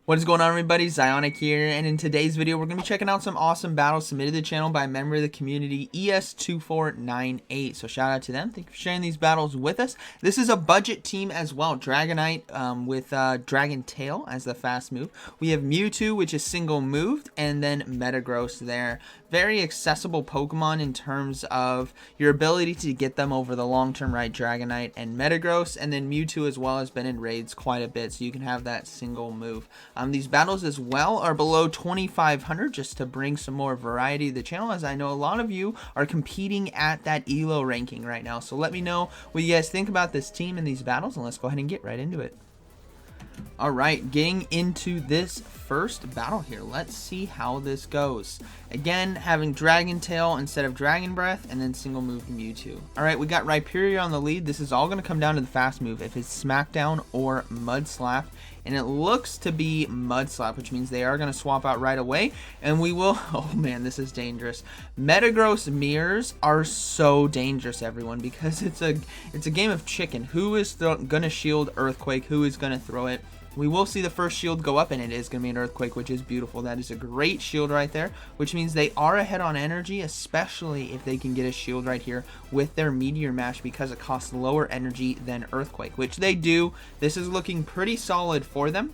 What is going on, everybody? ZyoniK here, and in today's video we're going to be checking out some awesome battles submitted to the channel by a member of the community, ES2498. So shout out to them. Thank you for sharing these battles with us. This is a budget team as well. Dragonite with Dragon Tail as the fast move. We have Mewtwo, which is single moved, and then Metagross there. Very accessible Pokemon in terms of your ability to get them over the long term, right? Dragonite and Metagross, and then Mewtwo as well has been in raids quite a bit, so you can have that single move. These battles as well are below 2,500 just to bring some more variety to the channel, as I know a lot of you are competing at that ELO ranking right now. So let me know what you guys think about this team and these battles, and let's go ahead and get right into it. Alright, getting into this first battle here. Let's see how this goes. Again, having Dragon Tail instead of Dragon Breath, and then single move Mewtwo. Alright, we got Rhyperior on the lead. This is all going to come down to the fast move, if it's Smackdown or Mud Slap. And it looks to be Mud Slap, which means they are going to swap out right away. And we will... Oh man, this is dangerous. Metagross mirrors are so dangerous, everyone, because it's a game of chicken. Who is going to shield Earthquake? Who is going to throw it? We will see the first shield go up, and it is going to be an Earthquake, which is beautiful. That is a great shield right there, which means they are ahead on energy, especially if they can get a shield right here with their Meteor Mash, because it costs lower energy than Earthquake, which they do. This is looking pretty solid for them.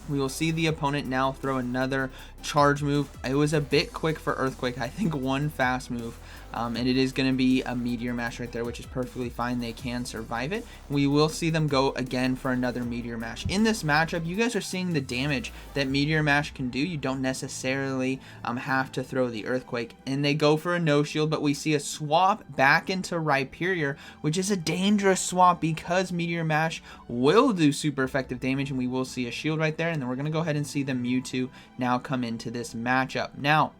We will see the opponent now throw another charge move. It was a bit quick for Earthquake. I think one fast move, and it is going to be a Meteor Mash right there, which is perfectly fine. They can survive it. We will see them go again for another Meteor Mash. In this matchup, you guys are seeing the damage that Meteor Mash can do. You don't necessarily have to throw the Earthquake. And they go for a no shield, but we see a swap back into Rhyperior, which is a dangerous swap because Meteor Mash will do super effective damage, and we will see a shield right there. And then we're going to go ahead and see the Mewtwo now come into this matchup. Now,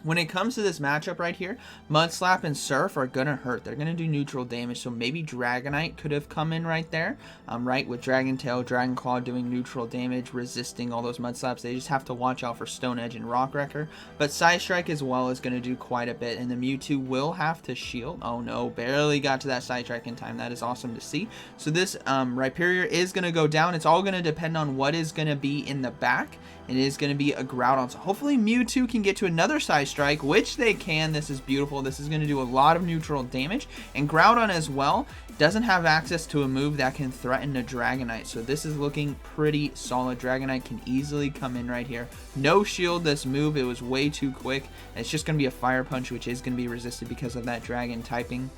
when it comes to this matchup right here, Mud Slap and Surf are going to hurt. They're going to do neutral damage, so maybe Dragonite could have come in right there, right, with Dragon Tail, Dragon Claw doing neutral damage, resisting all those Mud Slaps. They just have to watch out for Stone Edge and Rock Wrecker, but Side Strike as well is going to do quite a bit, and the Mewtwo will have to shield. Oh no, barely got to that Side Strike in time. That is awesome to see. So this Rhyperior is going to go down. It's all going to depend on what is going to be in the back. It is going to be a Groudon, so hopefully Mewtwo can get to another Side Strike, which they can. This is beautiful. This is going to do a lot of neutral damage, and Groudon as well doesn't have access to a move that can threaten a Dragonite, so this is looking pretty solid. Dragonite can easily come in right here. No shield this move. It was way too quick. It's just going to be a Fire Punch, which is going to be resisted because of that Dragon typing.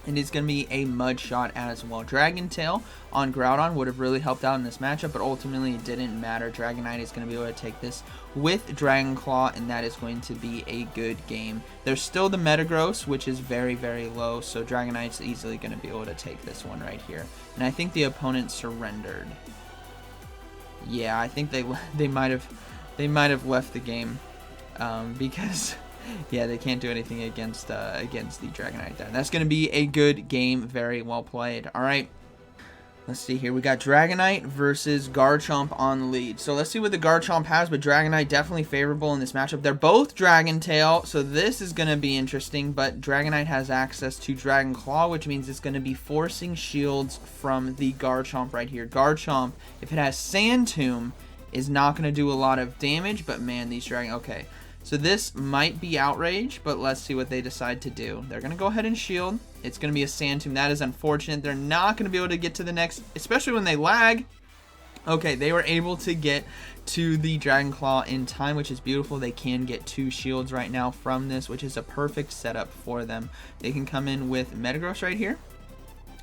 And it's going to be a Mud Shot as well. Dragon Tail on Groudon would have really helped out in this matchup, but ultimately it didn't matter. Dragonite is going to be able to take this with Dragon Claw, and that is going to be a good game. There's still the Metagross, which is very, very low, so Dragonite's easily going to be able to take this one right here. And I think the opponent surrendered. Yeah, I think they might have left the game because... Yeah, they can't do anything against the Dragonite there. That's going to be a good game. Very well played. All right. Let's see here. We got Dragonite versus Garchomp on the lead. So let's see what the Garchomp has, but Dragonite definitely favorable in this matchup. They're both Dragon Tail, so this is going to be interesting, but Dragonite has access to Dragon Claw, which means it's going to be forcing shields from the Garchomp right here. Garchomp, if it has Sand Tomb, is not going to do a lot of damage, but man, these Dragon... Okay. So this might be Outrage, but let's see what they decide to do. They're going to go ahead and shield. It's going to be a Sand Tomb. That is unfortunate. They're not going to be able to get to the next, especially when they lag. Okay, they were able to get to the Dragon Claw in time, which is beautiful. They can get 2 shields right now from this, which is a perfect setup for them. They can come in with Metagross right here.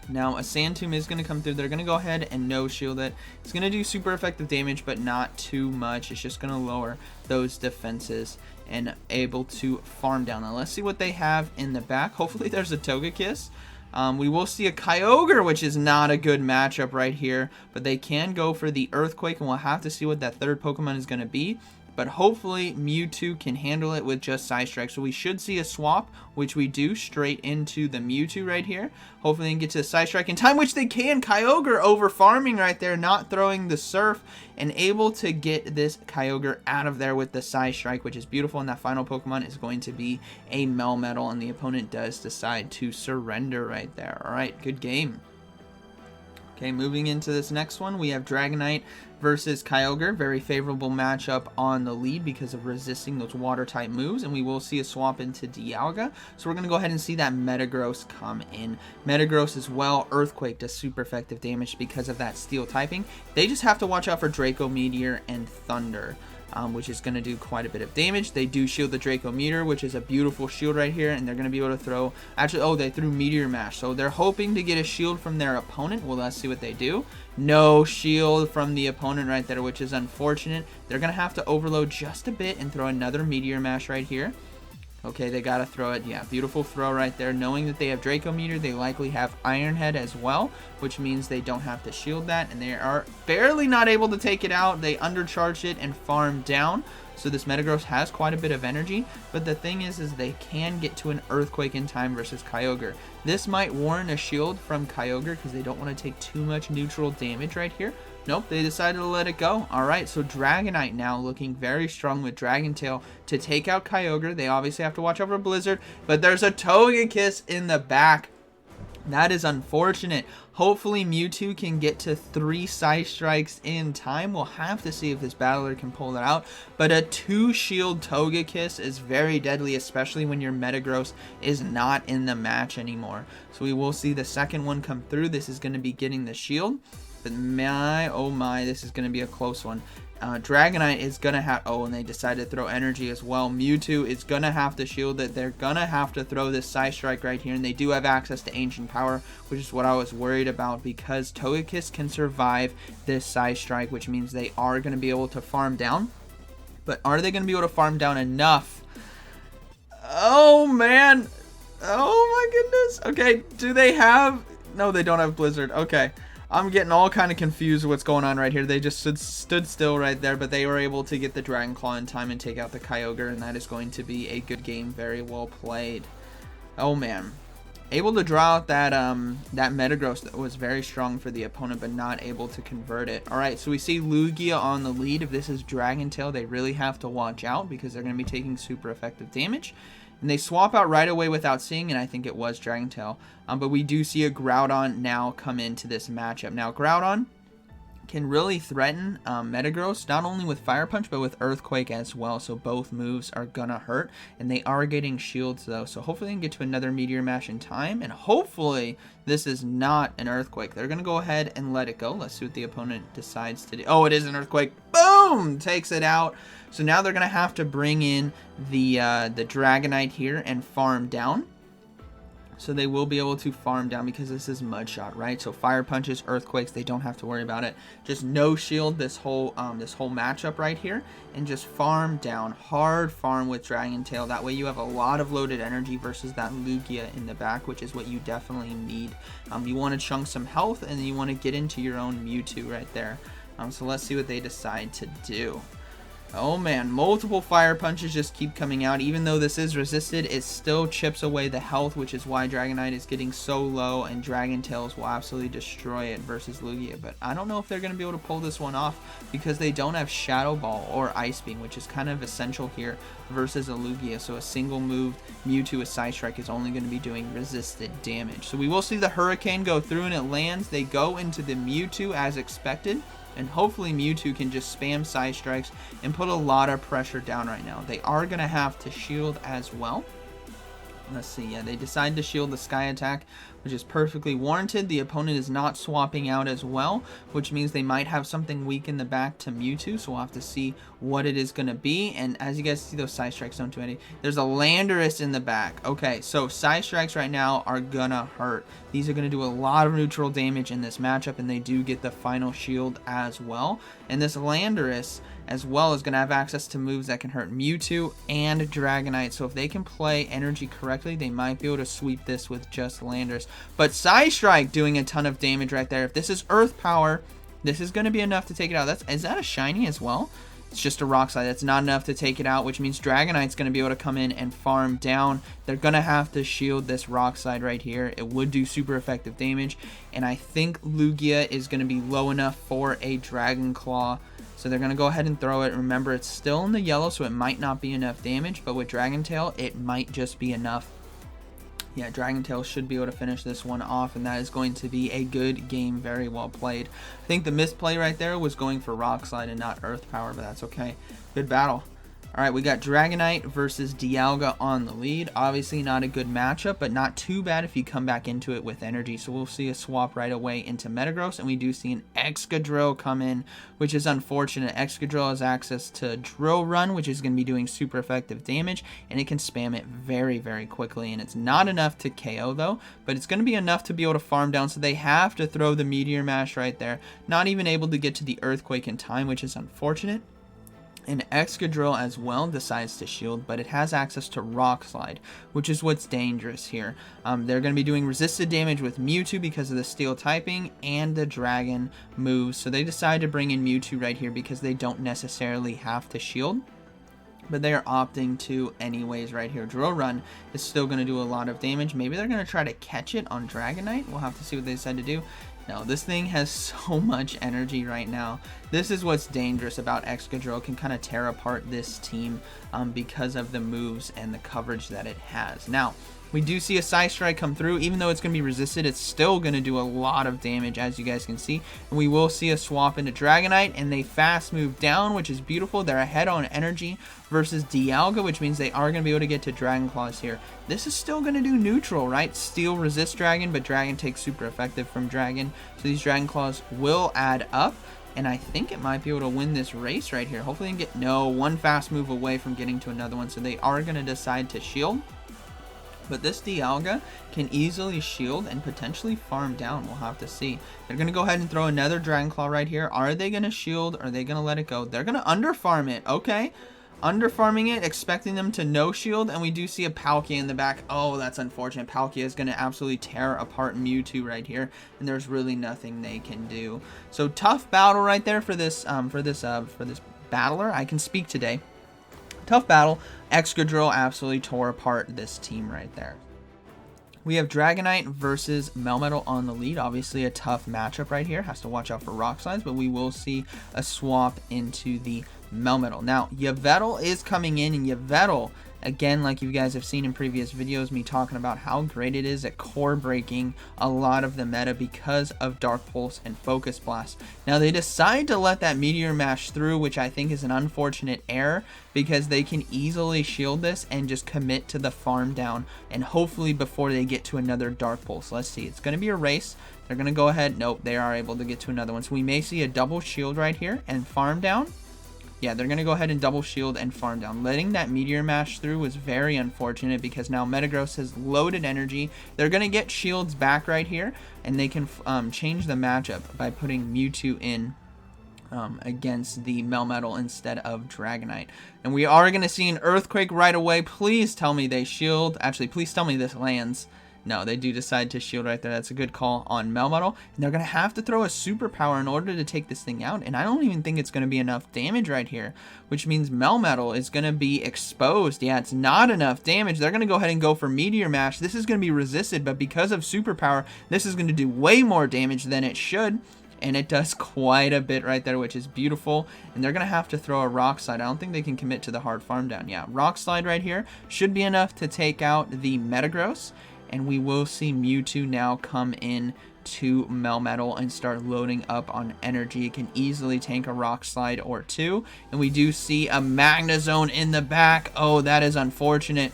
Now, a Sand Tomb is going to come through. They're going to go ahead and no-shield it. It's going to do super effective damage, but not too much. It's just going to lower those defenses and able to farm down. Now, let's see what they have in the back. Hopefully, there's a Togekiss. We will see a Kyogre, which is not a good matchup right here, but they can go for the Earthquake, and we'll have to see what that third Pokemon is going to be. But hopefully Mewtwo can handle it with just Side Strike. So we should see a swap, which we do, straight into the Mewtwo right here. Hopefully they can get to the Side Strike in time, which they can. Kyogre over farming right there, not throwing the Surf, and able to get this Kyogre out of there with the Side Strike, which is beautiful. And that final Pokemon is going to be a Melmetal, and the opponent does decide to surrender right there. All right, good game. Okay, moving into this next one, we have Dragonite versus Kyogre. Very favorable matchup on the lead because of resisting those water-type moves, and we will see a swap into Dialga. So we're going to go ahead and see that Metagross come in. Metagross as well, Earthquake does super effective damage because of that steel typing. They just have to watch out for Draco Meteor and Thunder. Which is going to do quite a bit of damage. They do shield the Draco Meteor, which is a beautiful shield right here, and they're going to be able to throw, actually, oh, they threw Meteor Mash, so they're hoping to get a shield from their opponent. Well, let's see what they do. No shield from the opponent right there, which is unfortunate. They're going to have to overload just a bit and throw another Meteor Mash right here. Okay, they got to throw it. Yeah, beautiful throw right there. Knowing that they have Draco Meteor, they likely have Iron Head as well, which means they don't have to shield that, and they are barely not able to take it out. They undercharged it and farmed down, so this Metagross has quite a bit of energy, but the thing is they can get to an Earthquake in time versus Kyogre. This might warrant a shield from Kyogre because they don't want to take too much neutral damage right here. Nope, they decided to let it go. Alright, so Dragonite now looking very strong with Dragon Tail to take out Kyogre. They obviously have to watch out for Blizzard, but there's a Togekiss in the back. That is unfortunate. Hopefully Mewtwo can get to 3 Side Strikes in time. We'll have to see if this battler can pull it out. But a 2-shield Togekiss is very deadly, especially when your Metagross is not in the match anymore. So we will see the second one come through. This is going to be getting the shield. But my, oh my, this is going to be a close one. Dragonite is going to have, oh, and they decided to throw energy as well. Mewtwo is going to have to shield it. They're going to have to throw this Side Strike right here. And they do have access to Ancient Power, which is what I was worried about because Togekiss can survive this Side Strike, which means they are going to be able to farm down. But are they going to be able to farm down enough? Oh, man. Oh, my goodness. Okay, do they have, no, they don't have Blizzard. Okay. I'm getting all kind of confused with what's going on right here. They just stood still right there, but they were able to get the Dragon Claw in time and take out the Kyogre, and that is going to be a good game. Very well played. Oh, man. Able to draw out that Metagross that was very strong for the opponent, but not able to convert it. Alright, so we see Lugia on the lead. If this is Dragon Tail, they really have to watch out because they're going to be taking super effective damage. And they swap out right away without seeing, and I think it was Dragon Tail. But we do see a Groudon now come into this matchup. Now, Groudon can really threaten Metagross, not only with Fire Punch, but with Earthquake as well. So both moves are gonna hurt, and they are getting shields, though. So hopefully they can get to another Meteor Mash in time, and hopefully this is not an Earthquake. They're gonna go ahead and let it go. Let's see what the opponent decides to do. Oh, it is an Earthquake. Boom! Takes it out. So now they're gonna have to bring in the Dragonite here and farm down. So they will be able to farm down because this is Mud Shot, right? So Fire Punches, Earthquakes, they don't have to worry about it. Just no shield this whole matchup right here, and just farm down, hard farm with Dragon Tail. That way you have a lot of loaded energy versus that Lugia in the back, which is what you definitely need. You want to chunk some health, and then you want to get into your own Mewtwo right there. So let's see what they decide to do. Oh man, multiple Fire Punches just keep coming out. Even though this is resisted, it still chips away the health, which is why Dragonite is getting so low, and Dragon Tails will absolutely destroy it versus Lugia. But I don't know if they're going to be able to pull this one off because they don't have Shadow Ball or Ice Beam, which is kind of essential here versus a Lugia. So a single move Mewtwo with Side Strike is only going to be doing resisted damage. So we will see the Hurricane go through and it lands. They go into the Mewtwo as expected. And hopefully Mewtwo can just spam Side Strikes and put a lot of pressure down right now. They are going to have to shield as well. Let's see. Yeah, they decide to shield the Sky Attack, which is perfectly warranted. The opponent is not swapping out as well, which means they might have something weak in the back to Mewtwo. So we'll have to see what it is going to be. And as you guys see, those Side Strikes don't do anything. There's a Landorus in the back. Okay, so Side Strikes right now are going to hurt. These are going to do a lot of neutral damage in this matchup, and they do get the final shield as well. And this Landorus as well is going to have access to moves that can hurt Mewtwo and Dragonite. So if they can play energy correctly, they might be able to sweep this with just Landorus. But Side Strike doing a ton of damage right there. If this is Earth Power, this is going to be enough to take it out. Is that a shiny as well? It's just a Rock Slide. That's not enough to take it out, which means Dragonite's going to be able to come in and farm down. They're going to have to shield this Rock Slide right here. It would do super effective damage, and I think Lugia is going to be low enough for a Dragon Claw. So they're going to go ahead and throw it. Remember, it's still in the yellow, so it might not be enough damage, but with Dragon Tail, it might just be enough. Yeah, Dragon Tail should be able to finish this one off, and that is going to be a good game, very well played. I think the misplay right there was going for Rock Slide and not Earth Power, but that's okay. Good battle. All right, we got Dragonite versus Dialga on the lead. Obviously not a good matchup, but not too bad if you come back into it with energy. So we'll see a swap right away into Metagross, and we do see an Excadrill come in, which is unfortunate. Excadrill has access to Drill Run, which is going to be doing super effective damage, and it can spam it very, very quickly. And it's not enough to KO, though, but it's going to be enough to be able to farm down. So they have to throw the Meteor Mash right there. Not even able to get to the Earthquake in time, which is unfortunate. And Excadrill as well decides to shield, but it has access to Rock Slide, which is what's dangerous here. They're going to be doing resisted damage with Mewtwo because of the Steel typing and the Dragon moves. So they decide to bring in Mewtwo right here because they don't necessarily have to shield, but they are opting to anyways right here. Drill Run is still going to do a lot of damage. Maybe they're going to try to catch it on Dragonite. We'll have to see what they decide to do. No, this thing has so much energy right now. This is what's dangerous about Excadrill. Can kind of tear apart this team because of the moves and the coverage that it has. Now, we do see a Psy Strike come through. Even though it's going to be resisted, it's still going to do a lot of damage, as you guys can see. And we will see a swap into Dragonite, and they fast move down, which is beautiful. They're ahead on energy versus Dialga, which means they are going to be able to get to Dragon Claws here. This is still going to do neutral, right? Steel resists Dragon, but Dragon takes super effective from Dragon. So these Dragon Claws will add up. And I think it might be able to win this race right here. Hopefully they can get, one fast move away from getting to another one. So they are going to decide to shield. But this Dialga can easily shield and potentially farm down. We'll have to see. They're going to go ahead and throw another Dragon Claw right here. Are they going to shield? Are they going to let it go? They're going to under-farm it. Okay. Under-farming it, expecting them to no-shield. And we do see a Palkia in the back. Oh, that's unfortunate. Palkia is going to absolutely tear apart Mewtwo right here. And there's really nothing they can do. So tough battle right there for this battler. I can speak today. Tough battle. Excadrill absolutely tore apart this team right there. We have Dragonite versus Melmetal on the lead. Obviously a tough matchup right here. Has to watch out for Rock Slides, but we will see a swap into the Melmetal. Now, Yveltal is coming in, and Yveltal, again, like you guys have seen in previous videos, me talking about how great it is at core breaking a lot of the meta because of Dark Pulse and Focus Blast. Now, they decide to let that Meteor Mash through, which I think is an unfortunate error because they can easily shield this and just commit to the farm down, and hopefully before they get to another Dark Pulse. Let's see. It's going to be a race. They're going to go ahead. Nope, they are able to get to another one. So we may see a double shield right here and farm down. Yeah, they're going to go ahead and double shield and farm down. Letting that Meteor Mash through was very unfortunate because now Metagross has loaded energy. They're going to get shields back right here, and they can change the matchup by putting Mewtwo in against the Melmetal instead of Dragonite. And we are going to see an Earthquake right away. Please tell me they shield. Actually, please tell me this lands. No, they do decide to shield right there. That's a good call on Melmetal. And they're going to have to throw a superpower in order to take this thing out. And I don't even think it's going to be enough damage right here, which means Melmetal is going to be exposed. Yeah, it's not enough damage. They're going to go ahead and go for Meteor Mash. This is going to be resisted, but because of superpower, this is going to do way more damage than it should. And it does quite a bit right there, which is beautiful. And they're going to have to throw a Rock Slide. I don't think they can commit to the hard farm down. Yeah, Rock Slide right here should be enough to take out the Metagross. And we will see Mewtwo now come in to Melmetal and start loading up on energy. It can easily tank a Rock Slide or two. And we do see a Magnezone in the back. Oh, that is unfortunate.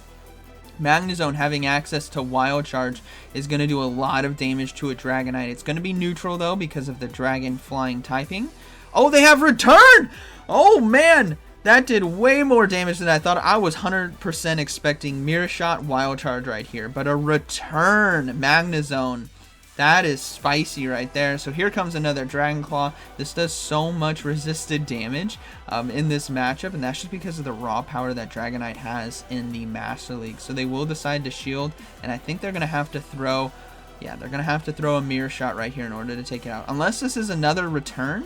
Magnezone having access to Wild Charge is going to do a lot of damage to a Dragonite. It's going to be neutral, though, because of the Dragon Flying typing. Oh, they have Return! Oh, man! That did way more damage than I thought. I was 100% expecting Mirror Shot, Wild Charge right here. But a Return Magnezone. That is spicy right there. So here comes another Dragon Claw. This does so much resisted damage in this matchup. And that's just because of the raw power that Dragonite has in the Master League. So they will decide to shield. And I think they're going to have to throw... Yeah, they're going to have to throw a Mirror Shot right here in order to take it out. Unless this is another Return.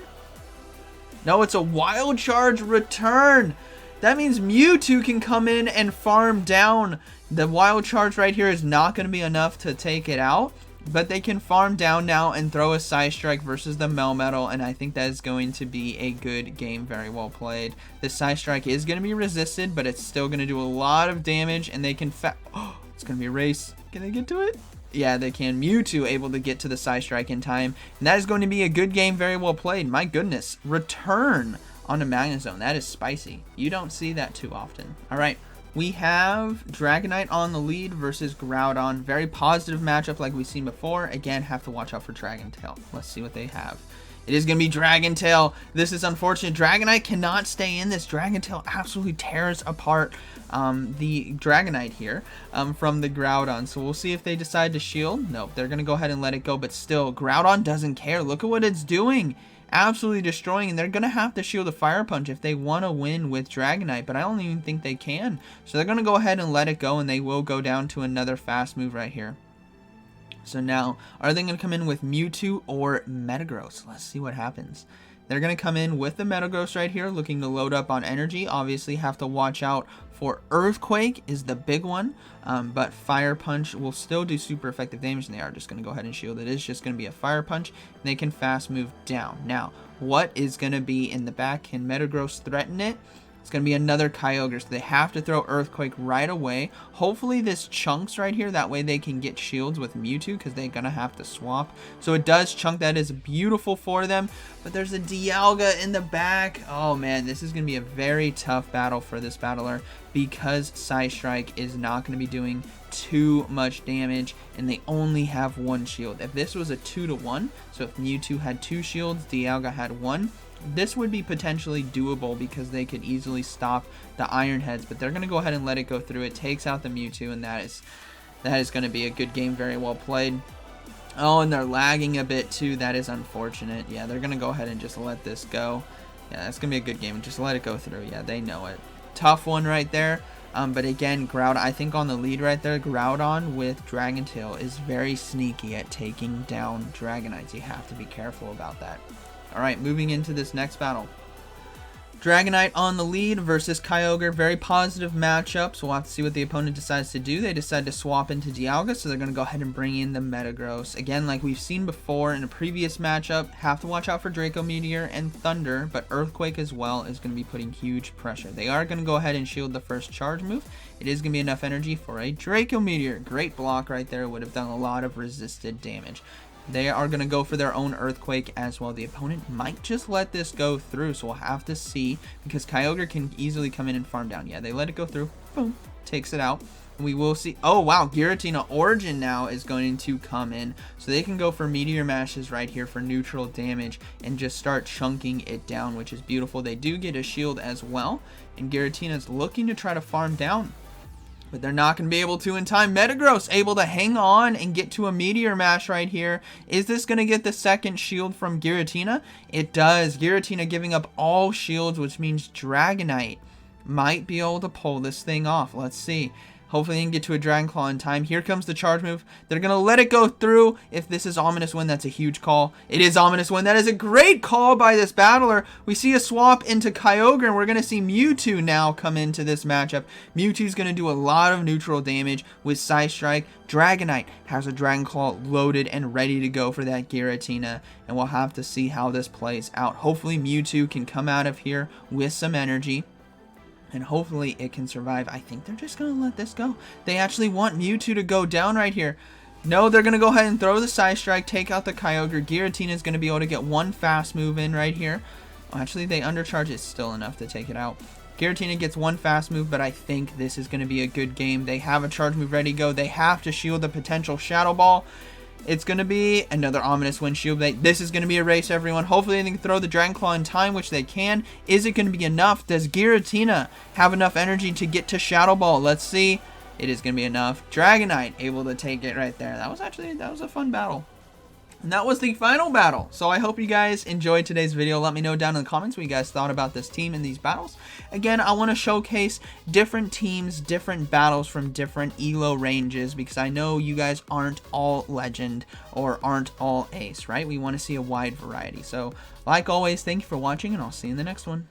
No, it's a Wild Charge Return. That means Mewtwo can come in and farm down. The Wild Charge right here is not going to be enough to take it out. But they can farm down now and throw a Psy Strike versus the Melmetal. And I think that is going to be a good game. Very well played. The Psy Strike is going to be resisted, but it's still going to do a lot of damage. And they can... Oh, it's going to be a race. Can they get to it? Yeah, they can. Mewtwo able to get to the Psystrike in time. And that is going to be a good game, very well played. My goodness. Return on a Magnezone. That is spicy. You don't see that too often. All right. We have Dragonite on the lead versus Groudon. Very positive matchup like we've seen before. Again, have to watch out for Dragon Tail. Let's see what they have. It is going to be Dragon Tail. This is unfortunate. Dragonite cannot stay in this. Dragon Tail absolutely tears apart the Dragonite here from the Groudon. So we'll see if they decide to shield. Nope, they're going to go ahead and let it go. But still, Groudon doesn't care. Look at what it's doing. Absolutely destroying, and they're going to have to shield a Fire Punch if they want to win with Dragonite, but I don't even think they can. So they're going to go ahead and let it go, and they will go down to another fast move right here. So now, are they going to come in with Mewtwo or Metagross? Let's see what happens. They're going to come in with the Metagross right here, looking to load up on energy. Obviously, have to watch out for Earthquake is the big one, but Fire Punch will still do super effective damage, and they are just going to go ahead and shield. It is just going to be a Fire Punch, and they can fast move down. Now, what is going to be in the back? Can Metagross threaten it? It's going to be another Kyogre, so they have to throw Earthquake right away. Hopefully this chunks right here. That way they can get shields with Mewtwo because they're going to have to swap. So it does chunk. That is beautiful for them. But there's a Dialga in the back. Oh, man. This is going to be a very tough battle for this battler because Psystrike is not going to be doing too much damage, and they only have one shield. If this was a 2-to-1, so if Mewtwo had 2 shields, Dialga had 1, this would be potentially doable because they could easily stop the Iron Heads, but they're going to go ahead and let it go through. It takes out the Mewtwo, and that is going to be a good game, very well played. Oh, and they're lagging a bit too. That is unfortunate. Yeah, they're going to go ahead and just let this go. Yeah, that's going to be a good game. Just let it go through. Yeah, they know it. Tough one right there. But again, Groudon, I think on the lead right there, Groudon with Dragon Tail is very sneaky at taking down Dragonites. You have to be careful about that. Alright, moving into this next battle. Dragonite on the lead versus Kyogre. Very positive matchup, so we'll have to see what the opponent decides to do. They decide to swap into Dialga, so they're going to go ahead and bring in the Metagross. Again, like we've seen before in a previous matchup, have to watch out for Draco Meteor and Thunder, but Earthquake as well is going to be putting huge pressure. They are going to go ahead and shield the first charge move. It is going to be enough energy for a Draco Meteor. Great block right there. Would have done a lot of resisted damage. They are going to go for their own Earthquake as well. The opponent might just let this go through, so we'll have to see, because Kyogre can easily come in and farm down. Yeah, they let it go through. Boom. Takes it out. We will see. Oh, wow. Giratina Origin now is going to come in, so they can go for Meteor Mashes right here for neutral damage and just start chunking it down, which is beautiful. They do get a shield as well, and Giratina is looking to try to farm down, but they're not going to be able to in time. Metagross able to hang on and get to a Meteor Mash right here. Is this going to get the second shield from Giratina? It does. Giratina giving up all shields, which means Dragonite might be able to pull this thing off. Let's see. Hopefully they can get to a Dragon Claw in time. Here comes the charge move. They're going to let it go through. If this is Ominous Wind, that's a huge call. It is Ominous Wind. That is a great call by this battler. We see a swap into Kyogre, and we're going to see Mewtwo now come into this matchup. Mewtwo's going to do a lot of neutral damage with Psystrike. Dragonite has a Dragon Claw loaded and ready to go for that Giratina, and we'll have to see how this plays out. Hopefully Mewtwo can come out of here with some energy, and hopefully it can survive. I think they're just going to let this go. They actually want Mewtwo to go down right here. No, they're going to go ahead and throw the Psystrike, take out the Kyogre. Giratina is going to be able to get one fast move in right here. Oh, actually, they undercharge it still enough to take it out. Giratina gets one fast move, but I think this is going to be a good game. They have a charge move ready to go. They have to shield the potential Shadow Ball. It's going to be another Ominous Wind shield. This is going to be a race, everyone. Hopefully they can throw the Dragon Claw in time, which they can. Is it going to be enough? Does Giratina have enough energy to get to Shadow Ball? Let's see. It is going to be enough. Dragonite able to take it right there. That was a fun battle. And that was the final battle. So I hope you guys enjoyed today's video. Let me know down in the comments what you guys thought about this team and these battles. Again, I want to showcase different teams, different battles from different ELO ranges, because I know you guys aren't all Legend or aren't all Ace, right? We want to see a wide variety. So like always, thank you for watching, and I'll see you in the next one.